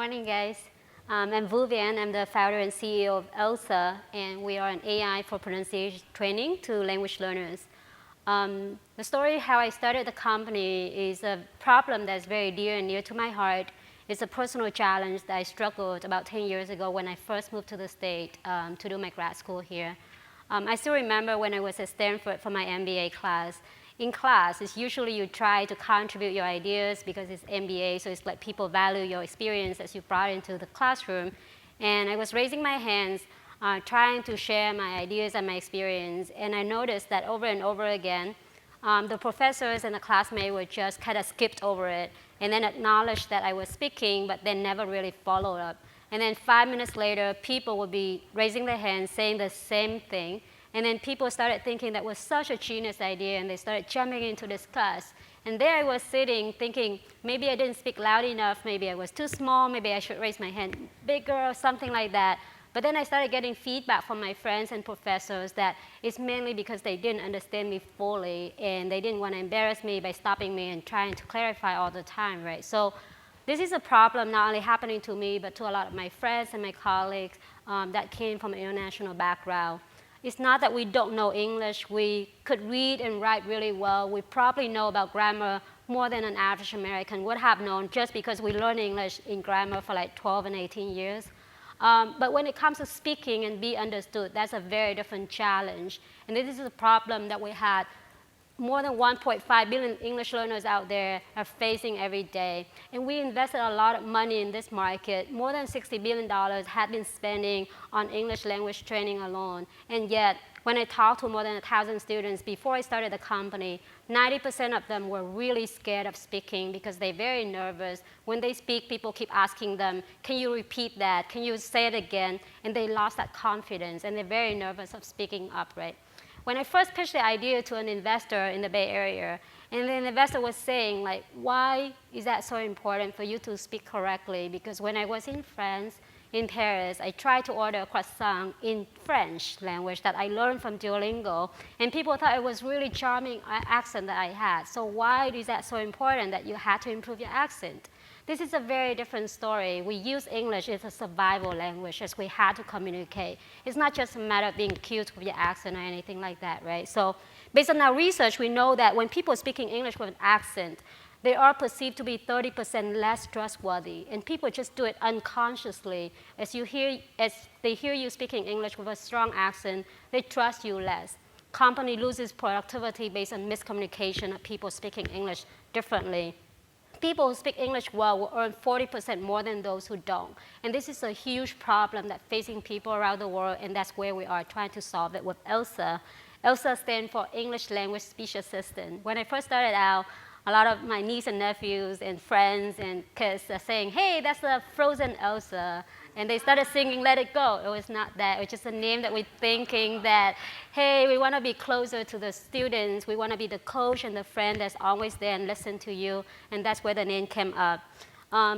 morning, guys. I'm Vivian. I'm the founder and CEO of ELSA, and we are an AI for pronunciation training to language learners. The story how I started the company is a problem that's very dear and near to my heart. It's a personal challenge that I struggled about 10 years ago when I first moved to the state to do my grad school here. I still remember when I was at Stanford for my MBA class. In class, it's usually you try to contribute your ideas because it's MBA, so it's like people value your experience as you brought into the classroom. And I was raising my hands, trying to share my ideas and my experience, and I noticed that over and over again, the professors and the classmates would just kind of skipped over it and then acknowledged that I was speaking, but then never really followed up. And then 5 minutes later, people would be raising their hands, saying the same thing. And then people started thinking that was such a genius idea, and they started jumping into this class. And there I was sitting thinking, maybe I didn't speak loud enough, maybe I was too small, maybe I should raise my hand bigger or something like that. But then I started getting feedback from my friends and professors that it's mainly because they didn't understand me fully, and they didn't want to embarrass me by stopping me and trying to clarify all the time, right? So this is a problem not only happening to me, but to a lot of my friends and my colleagues that came from an international background. It's not that we don't know English. We could read and write really well. We probably know about grammar more than an average American would have known just because we learned English in grammar for like 12 and 18 years. But when it comes to speaking and be understood, that's a very different challenge. And this is a problem that we had more than 1.5 billion English learners out there are facing every day. And we invested a lot of money in this market. More than $60 billion had been spending on English language training alone. And yet, when I talked to more than 1,000 students before I started the company, 90% of them were really scared of speaking because they're very nervous. When they speak, people keep asking them, can you repeat that? Can you say it again? And they lost that confidence, and they're very nervous of speaking up, right? When I first pitched the idea to an investor in the Bay Area, and the investor was saying, like, why is that so important for you to speak correctly? Because when I was in France, in Paris, I tried to order a croissant in French language that I learned from Duolingo, and people thought it was really charming accent that I had. So why is that so important that you had to improve your accent? This is a very different story. We use English as a survival language as we had to communicate. It's not just a matter of being cute with your accent or anything like that, right? So based on our research, we know that when people are speaking English with an accent, they are perceived to be 30% less trustworthy, and people just do it unconsciously. As they hear you speaking English with a strong accent, they trust you less. Company loses productivity based on miscommunication of people speaking English differently. People who speak English well will earn 40% more than those who don't. And this is a huge problem that's facing people around the world, and that's where we are trying to solve it with ELSA. ELSA stands for English Language Speech Assistant. When I first started out, a lot of my nieces and nephews and friends and kids are saying, hey, that's a frozen Elsa. And they started singing Let It Go. It was not that. It was just a name that we're thinking that, hey, we want to be closer to the students. We want to be the coach and the friend that's always there and listen to you. And that's where the name came up.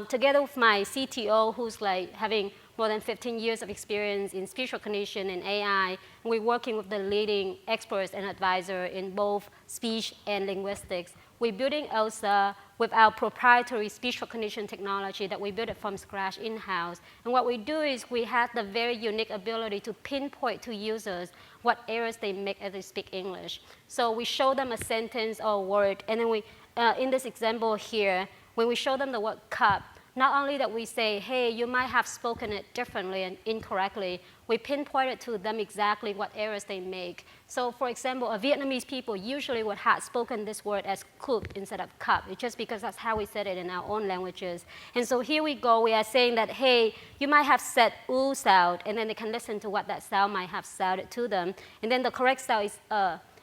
Together with my CTO, who's like having more than 15 years of experience in speech recognition and AI, we're working with the leading experts and advisors in both speech and linguistics. We're building ELSA with our proprietary speech recognition technology that we built it from scratch in-house. And what we do is we have the very unique ability to pinpoint to users what errors they make as they speak English. So we show them a sentence or a word, and then we, in this example here, when we show them the word cup, not only that we say, hey, you might have spoken it differently and incorrectly, we pinpointed to them exactly what errors they make. So for example, Vietnamese people usually would have spoken this word as coop instead of cup. It's just because that's how we said it in our own languages. And so here we go, we are saying that, hey, you might have said oo sound, and then they can listen to what that sound might have sounded to them. And then the correct sound is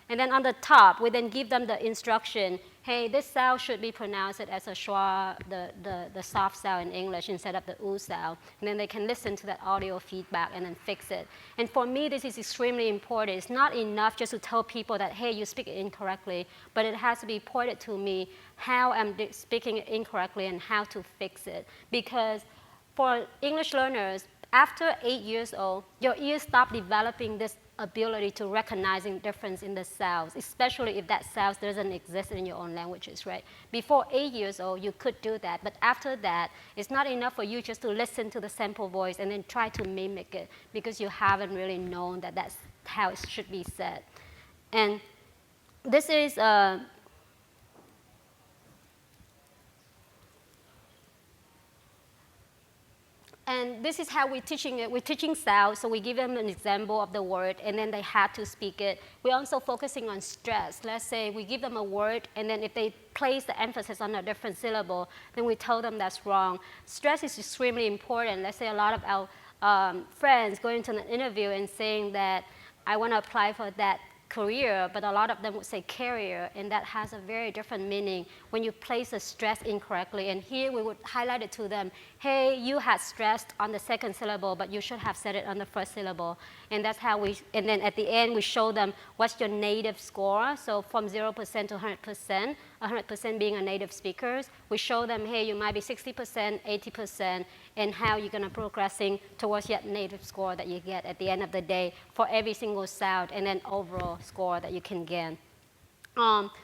And then on the top, we then give them the instruction, hey, this sound should be pronounced as a schwa, the soft sound in English instead of the oo sound. And then they can listen to that audio feedback and then fix it. And for me, this is extremely important. It's not enough just to tell people that, hey, you speak it incorrectly, but it has to be pointed to me how I'm speaking it incorrectly and how to fix it. Because for English learners, after 8 years old, your ears stop developing this ability to recognizing difference in the sounds, especially if that sound doesn't exist in your own languages, right? Before 8 years old, you could do that, but after that, it's not enough for you just to listen to the sample voice and then try to mimic it because you haven't really known that that's how it should be said. And this is and this is how we're teaching it. We're teaching sound, so we give them an example of the word, and then they have to speak it. We're also focusing on stress. Let's say we give them a word, and then if they place the emphasis on a different syllable, then we tell them that's wrong. Stress is extremely important. Let's say a lot of our friends go into an interview and saying that I want to apply for that career, but a lot of them would say career, and that has a very different meaning when you place the stress incorrectly. And here we would highlight it to them, hey, you had stressed on the second syllable, but you should have said it on the first syllable. And that's how and then at the end we show them what's your native score. So from 0% to 100%, 100% being a native speaker, we show them, hey, you might be 60%, 80%, and how you're gonna progressing towards your native score that you get at the end of the day for every single sound, and then overall score that you can get.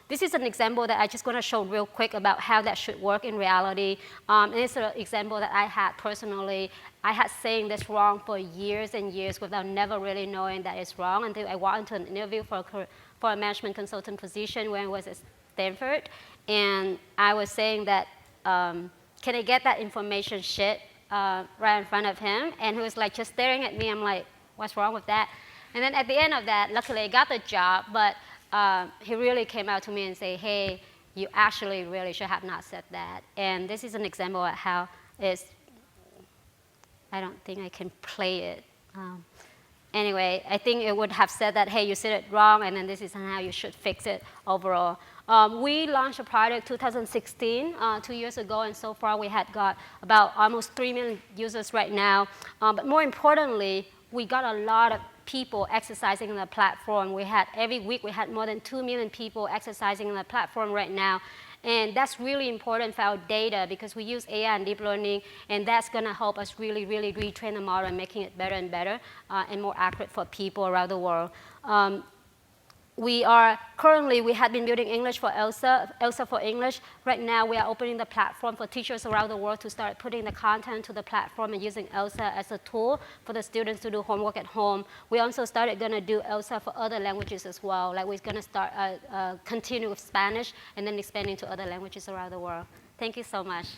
This is an example that I just want to show real quick about how that should work in reality. And it's an example that I had personally. I had saying this wrong for years and years without never really knowing that it's wrong until I walked into an interview for a management consultant position when I was at Stanford. And I was saying that, can I get that information sheet right in front of him? And he was like just staring at me. I'm like, what's wrong with that? And then at the end of that, luckily I got the job, but he really came out to me and said, hey, you actually really should have not said that. And this is an example of how it's, I don't think I can play it. Anyway, I think it would have said that, hey, you said it wrong, and then this is how you should fix it overall. We launched a product 2016, 2 years ago, and so far we had got about almost 3 million users right now. But more importantly, we got a lot of people exercising on the platform. Every week we had more than 2 million people exercising on the platform right now. And that's really important for our data because we use AI and deep learning, and that's going to help us really, really retrain the model and making it better and better and more accurate for people around the world. We have been building English for ELSA, ELSA for English. Right now, we are opening the platform for teachers around the world to start putting the content to the platform and using ELSA as a tool for the students to do homework at home. We also started going to do ELSA for other languages as well. Like we're going to start continue with Spanish and then expanding to other languages around the world. Thank you so much.